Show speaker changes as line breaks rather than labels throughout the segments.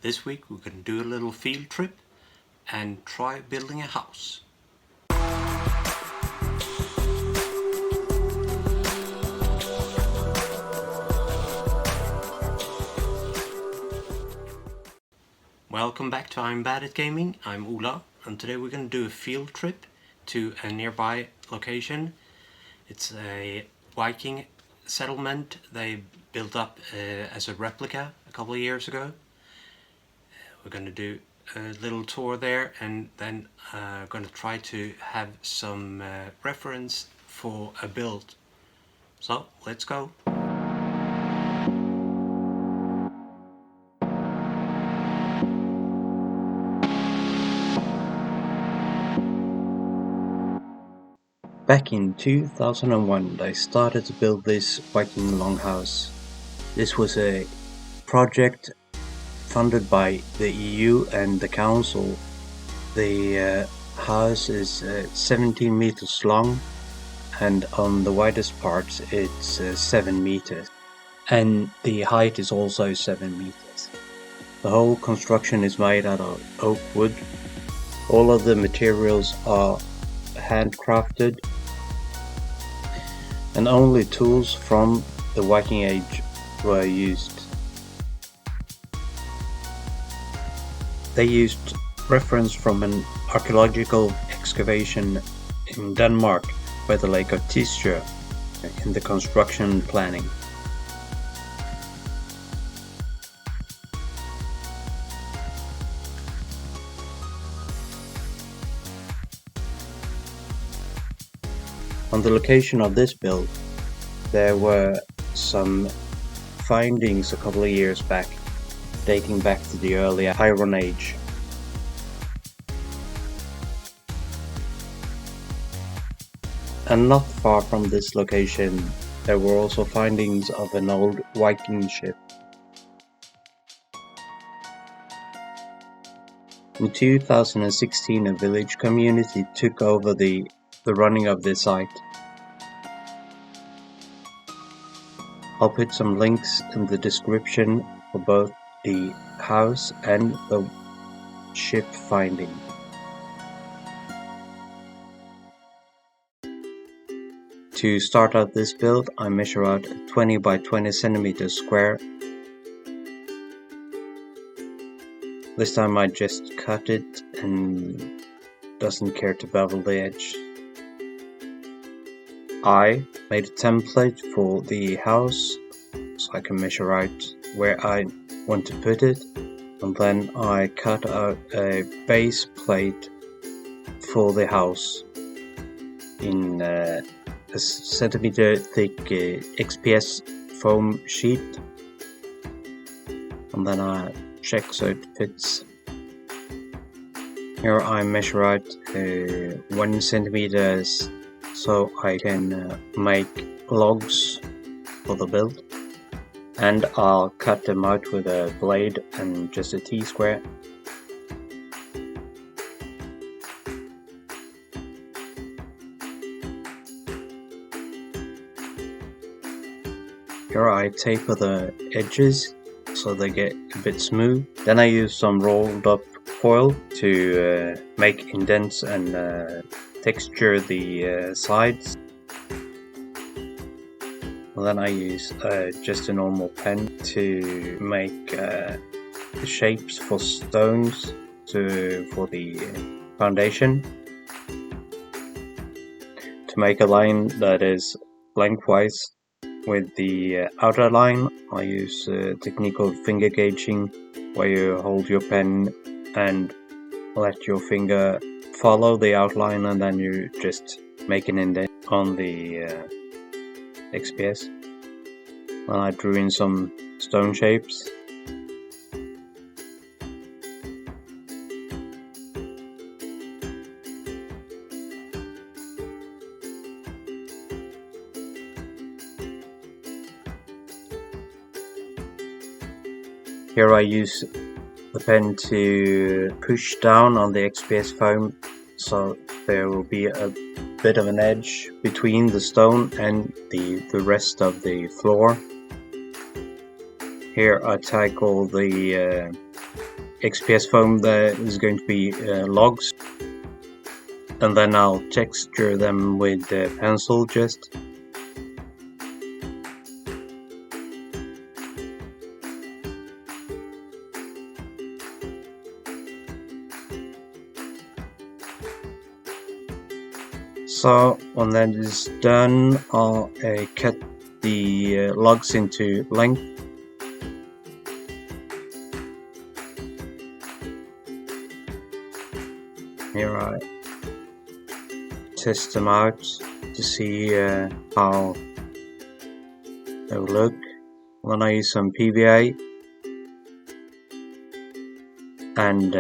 This week we're going to do a little field trip and try building a house. Welcome back to I'm Bad at Gaming. I'm Ola, and today we're going to do a field trip to a nearby location. It's a Viking settlement they built up as a replica a couple of years ago. We're going to do a little tour there, and then going to try to have some reference for a build. So let's go. Back in 2001 they started to build this Viking Longhouse. This was a project funded by the EU and the Council. The house is 17 meters long, and on the widest part it's 7 meters. And the height is also 7 meters. The whole construction is made out of oak wood. All of the materials are handcrafted, and only tools from the Viking Age were used. They used reference from an archaeological excavation in Denmark by the lake of Tisø in the construction planning. On the location of this build, there were some findings a couple of years back, dating back to the early Iron Age. And not far from this location, there were also findings of an old Viking ship. In 2016, a village community took over the running of this site. I'll put some links in the description for both the house and the ship finding. To start out this build, I measure out a 20 by 20 centimeters square. This time I just cut it and doesn't care to bevel the edge. I made a template for the house so I can measure out where I want to put it, and then I cut out a base plate for the house in a centimeter thick XPS foam sheet, and then I check so it fits. Here I measure out 1 centimeter so I can make logs for the build, and I'll cut them out with a blade and just a T-square. Here I taper the edges so they get a bit smooth. Then I use some rolled up foil to make indents and texture the sides. And then I use just a normal pen to make shapes for stones for the foundation. To make a line that is lengthwise with the outer line, I use a technique called finger gauging, where you hold your pen and let your finger follow the outline, and then you just make an indent on the XPS. And I drew in some stone shapes. Here I use the pen to push down on the XPS foam, so there will be a bit of an edge between the stone and the rest of the floor. Here I tackle the XPS foam that is going to be logs, and then I'll texture them with the pencil just. So when that is done, I'll cut the logs into length. Here I test them out to see how they will look. Then I use some PVA and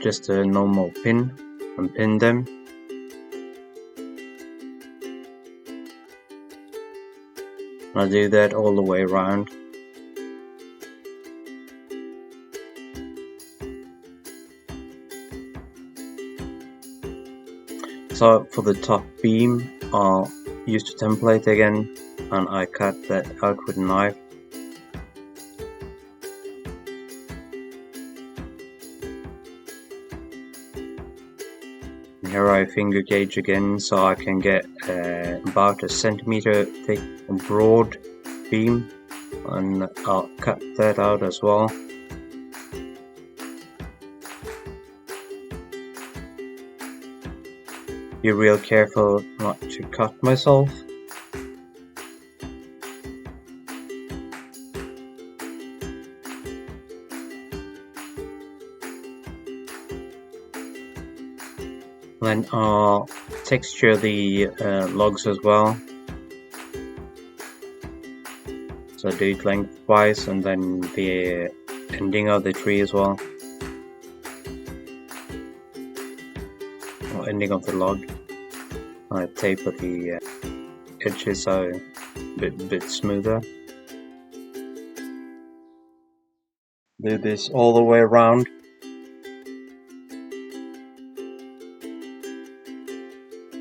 just a normal pin and pin them. I do that all the way around. So for the top beam, I'll use the template again, and I cut that out with a knife. Here I finger gauge again, so I can get about a centimeter thick broad beam, and I'll cut that out as well. Be real careful not to cut myself. Then I'll texture the logs as well. So do it lengthwise, and then the ending of the tree as well. Or ending of the log. I taper the edges so a bit smoother. Do this all the way around.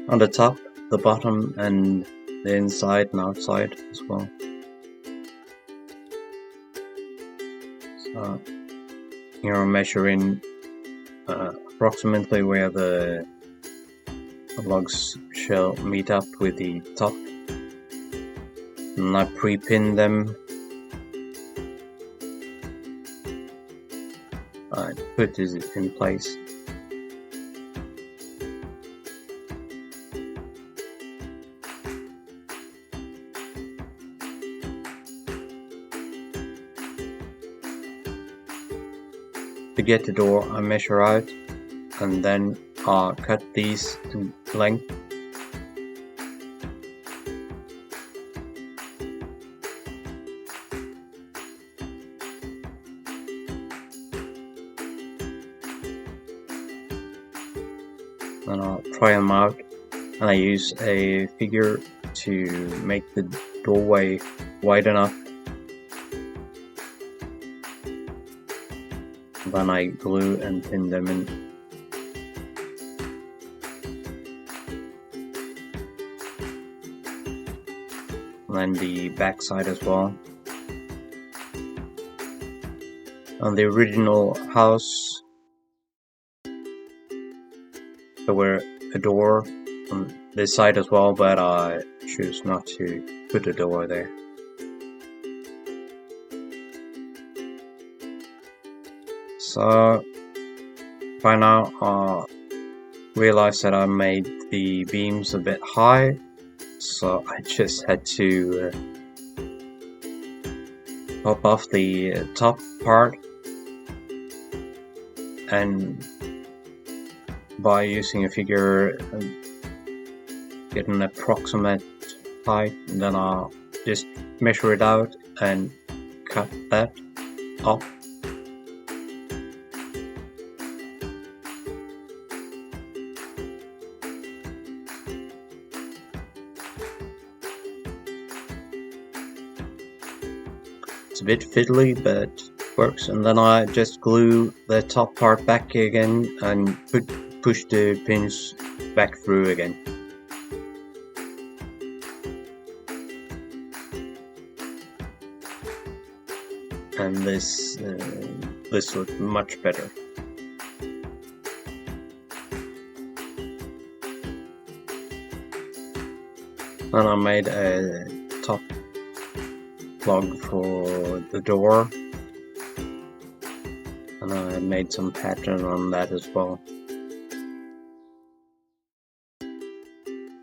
On the top, the bottom, and the inside and outside as well. So here I'm measuring approximately where the logs shall meet up with the top, and I pre-pin them. I put this in place. To get the door, I measure out, and then I'll cut these to length. Then I'll try them out, and I use a figure to make the doorway wide enough. Then I glue and pin them in. And then the back side as well. On the original house, there were a door on this side as well, but I choose not to put a door there. So by now I realized that I made the beams a bit high, so I just had to pop off the top part, and by using a figure get an approximate height, and then I'll just measure it out and cut that off. It's a bit fiddly, but works. And then I just glue the top part back again and push the pins back through again. and this looked much better. And I made a top plug for the door, and I made some pattern on that as well,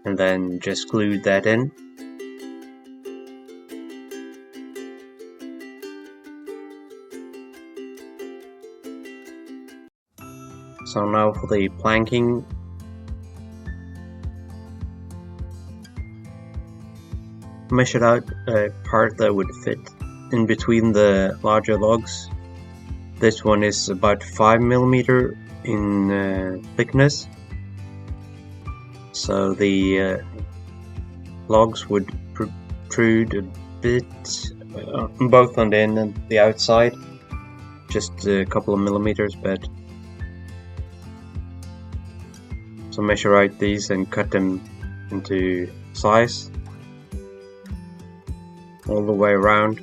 and then just glued that in. So now for the planking. Measured out a part that would fit in between the larger logs. This one is about 5mm in thickness, so the logs would protrude a bit, both on the end and the outside, just a couple of millimeters, but so measure out these and cut them into size all the way around.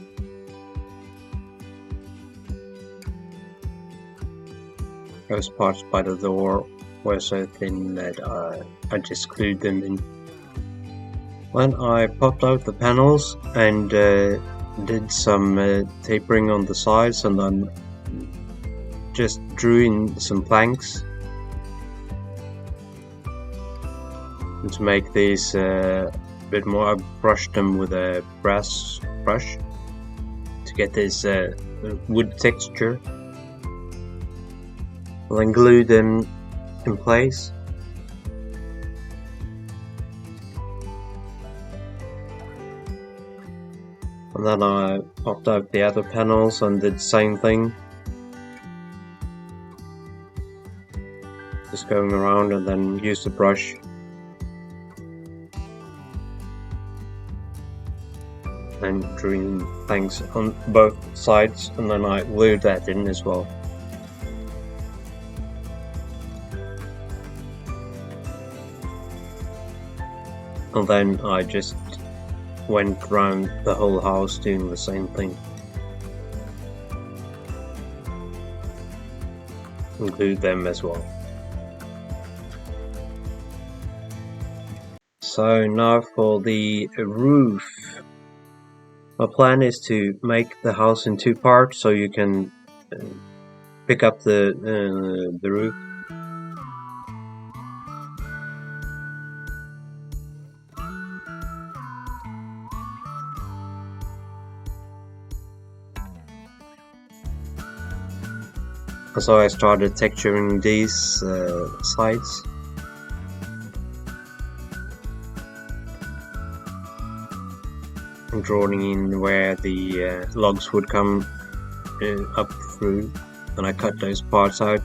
Those parts by the door were so thin that I just glued them in. When I popped out the panels and did some tapering on the sides, and then just drew in some planks and to make these a bit more. I brushed them with a brass brush to get this wood texture, and then glued them in place. And then I popped out the other panels and did the same thing, just going around, and then used the brush and drew in things on both sides, and then I glued that in as well. And then I just went around the whole house doing the same thing. And glued them as well. So now for the roof. My plan is to make the house in two parts, so you can pick up the roof. So I started texturing these sides. And drawing in where the logs would come up through, and I cut those parts out,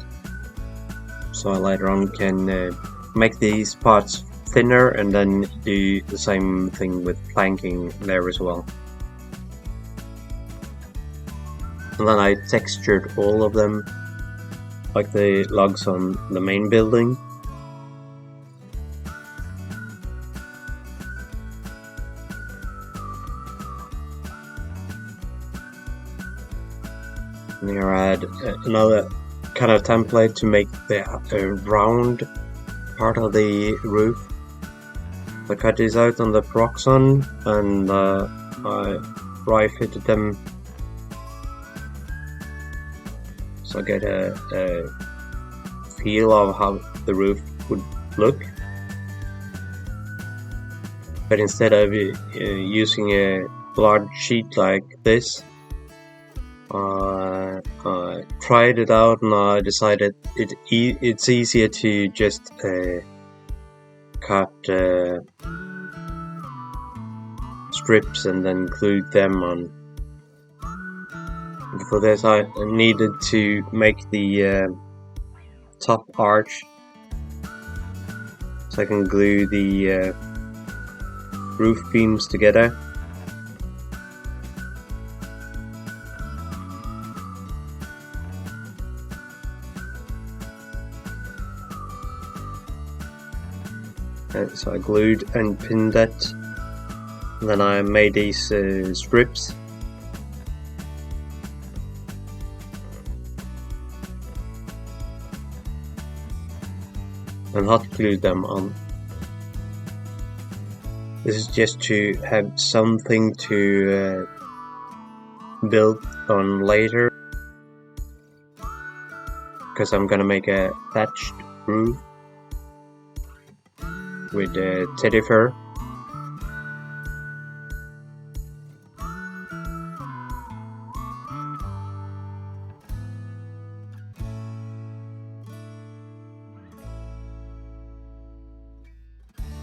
so I later on can make these parts thinner and then do the same thing with planking there as well. And then I textured all of them like the logs on the main building. And here I had another kind of template to make the round part of the roof. I cut these out on the Proxon, and I dry fitted them so I get a feel of how the roof would look. But instead of using a large sheet like this, I tried it out, and I decided it's easier to just cut strips and then glue them on. And for this I needed to make the top arch, so I can glue the roof beams together. So I glued and pinned that, and then I made these strips, and hot glue them on. This is just to have something to build on later, because I'm gonna make a thatched roof with teddy fur.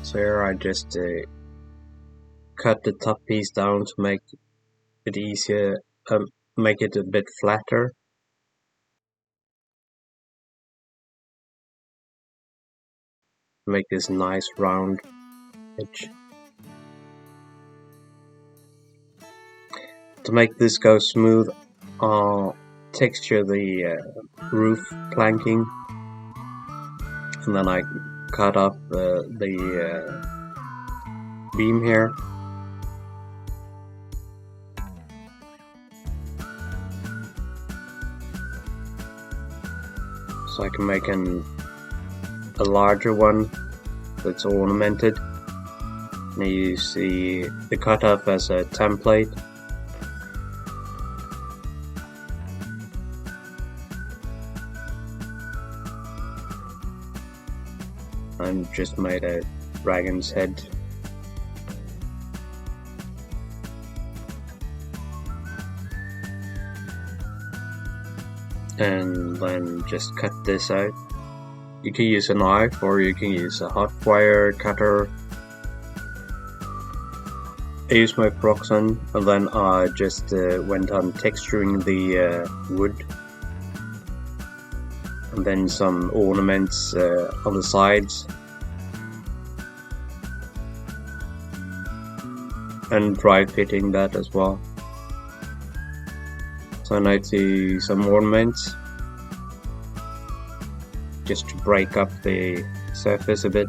So here I just cut the top piece down to make it easier, make it a bit flatter. Make this nice round edge. To make this go smooth, I'll texture the roof planking, and then I cut off the beam here. So I can make a larger one that's ornamented. And I use the cutoff as a template. And just made a dragon's head. And then just cut this out. You can use a knife or you can use a hot wire cutter. I used my Proxon, and then I just went on texturing the wood, and then some ornaments on the sides, and dry fitting that as well. So now to some ornaments, just to break up the surface a bit.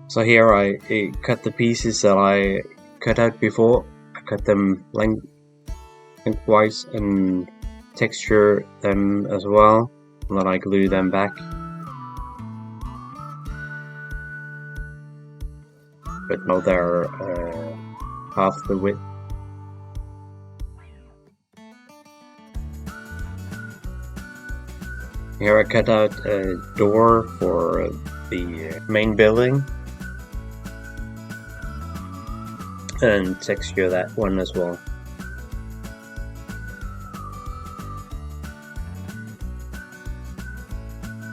So here I cut the pieces that I cut out before. I cut them lengthwise and texture them as well, and then I glue them back. But now they're half the width. Here I cut out a door for the main building and texture that one as well.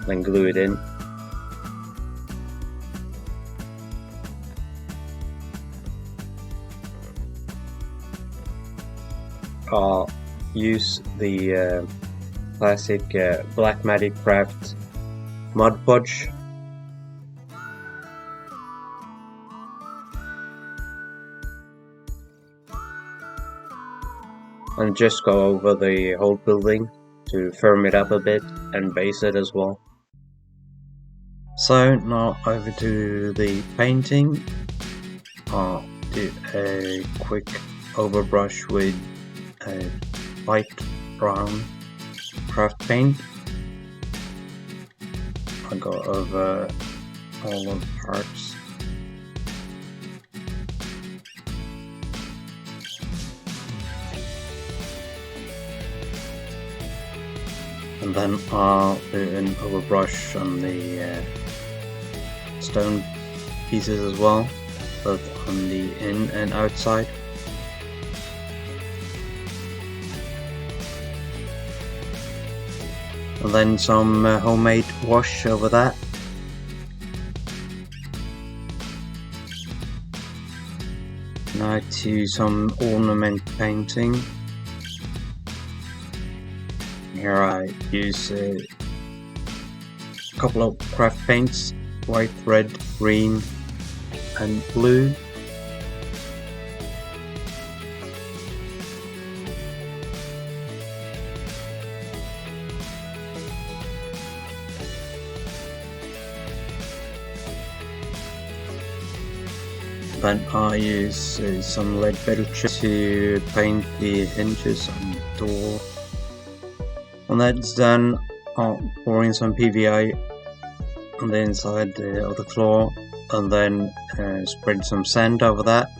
Then glue it in. I'll use the classic Black Magic Craft Mod Podge. And just go over the whole building to firm it up a bit and base it as well. So now over to the painting. I'll do a quick overbrush with a light brown craft paint. I'll go over all of the parts. And then I'll do an overbrush on the stone pieces as well, both on the in and outside. And then some homemade wash over that. Now to some ornament painting. Here I use a couple of craft paints, white, red, green and blue. Then I use some lead belcher to paint the hinges on the door. When that's done, I'll pour in some PVA on the inside of the floor, and then spread some sand over that.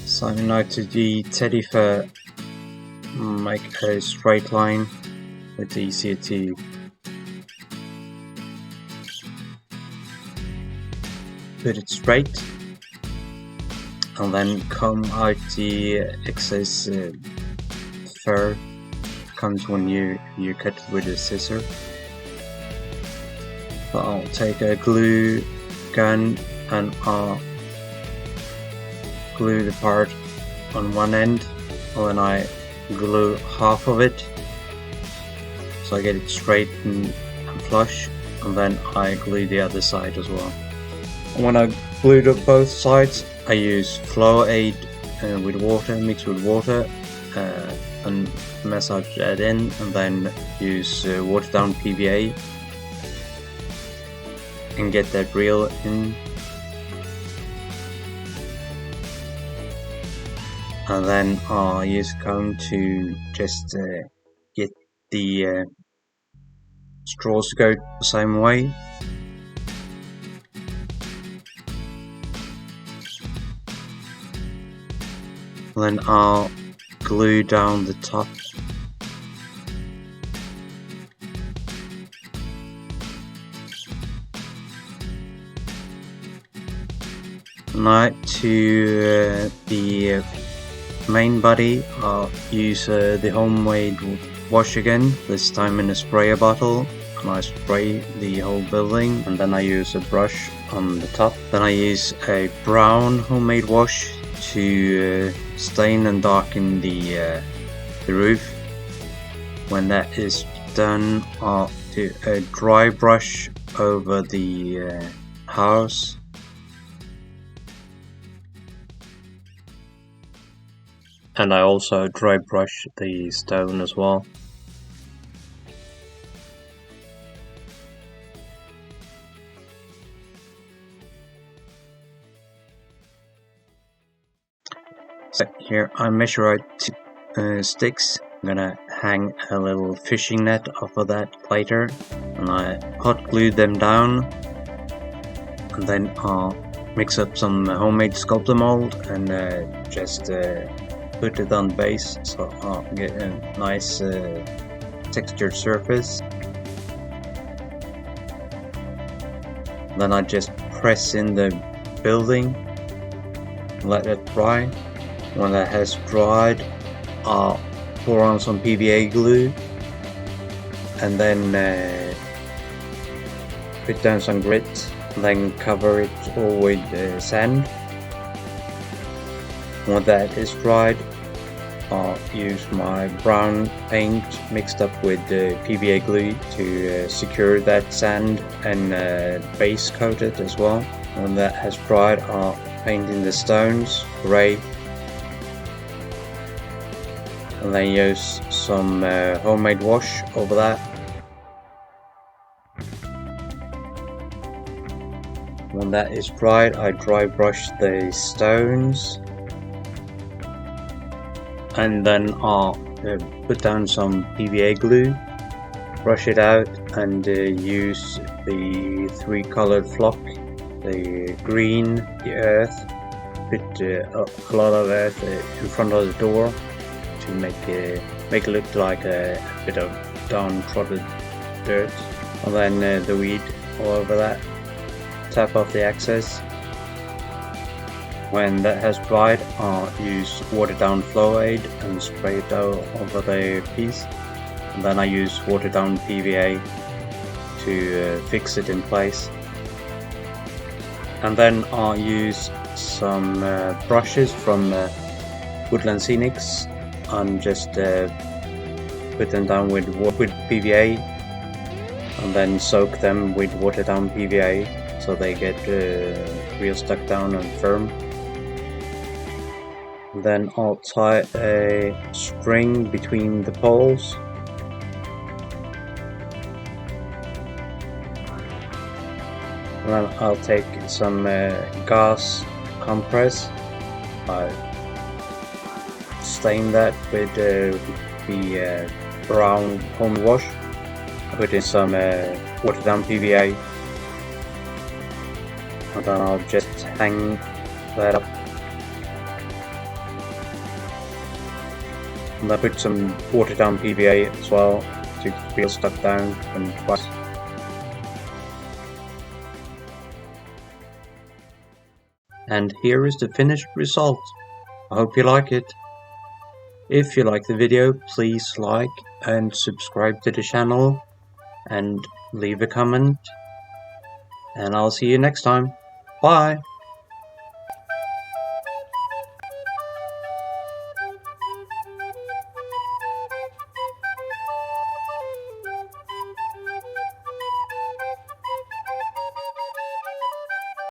So now to the teddy fur, make a straight line. It's easier to put it straight, and then comb out the excess fur. Comes when you cut it with a scissor. So I'll take a glue gun and I'll glue the part on one end, and then I glue half of it so I get it straight and flush, and then I glue the other side as well. And when I glued up both sides, I use flour aid with water, mixed with water, and massage that in, and then use watered down PVA and get that reel in. And then I'll use a comb to just get the straws to go the same way. And then I'll glue down the top. Now to the main body, I'll use the homemade wash again, this time in a sprayer bottle, and I spray the whole building, and then I use a brush on the top. Then I use a brown homemade wash to stain and darken the roof. When that is done, I'll do a dry brush over the house. And I also dry brush the stone as well. So here I measure out sticks. I'm gonna hang a little fishing net off of that later, and I hot glue them down, and then I'll mix up some homemade sculptamold and just put it on the base, so I'll get a nice textured surface. Then I just press in the building, let it dry. When that has dried, I'll pour on some PVA glue, and then put down some grit, and then cover it all with sand. When that is dried, I'll use my brown paint mixed up with PVA glue to secure that sand and base coat it as well. When that has dried, I'll paint in the stones grey, and then use some homemade wash over that. When that is dried, I dry brush the stones, and then I'll put down some PVA glue, brush it out, and use the three colored flock, the green, the earth, put a lot of earth in front of the door to make it look like a bit of downtrodden dirt, and then the weed all over that, tap off the excess. When that has dried, I'll use watered down flour aid and spray it over the piece, and then I use watered down PVA to fix it in place. And then I'll use some brushes from Woodland Scenics and just put them down with PVA, and then soak them with watered down PVA so they get real stuck down and firm. Then I'll tie a string between the poles. And then I'll take some gas compress, stain that with the brown home wash, put in some watered down PVA, and then I'll just hang that up. And I put some watered down PVA as well to feel stuck down and twice. And here is the finished result. I hope you like it. If you like the video, please like and subscribe to the channel and leave a comment. And I'll see you next time. Bye!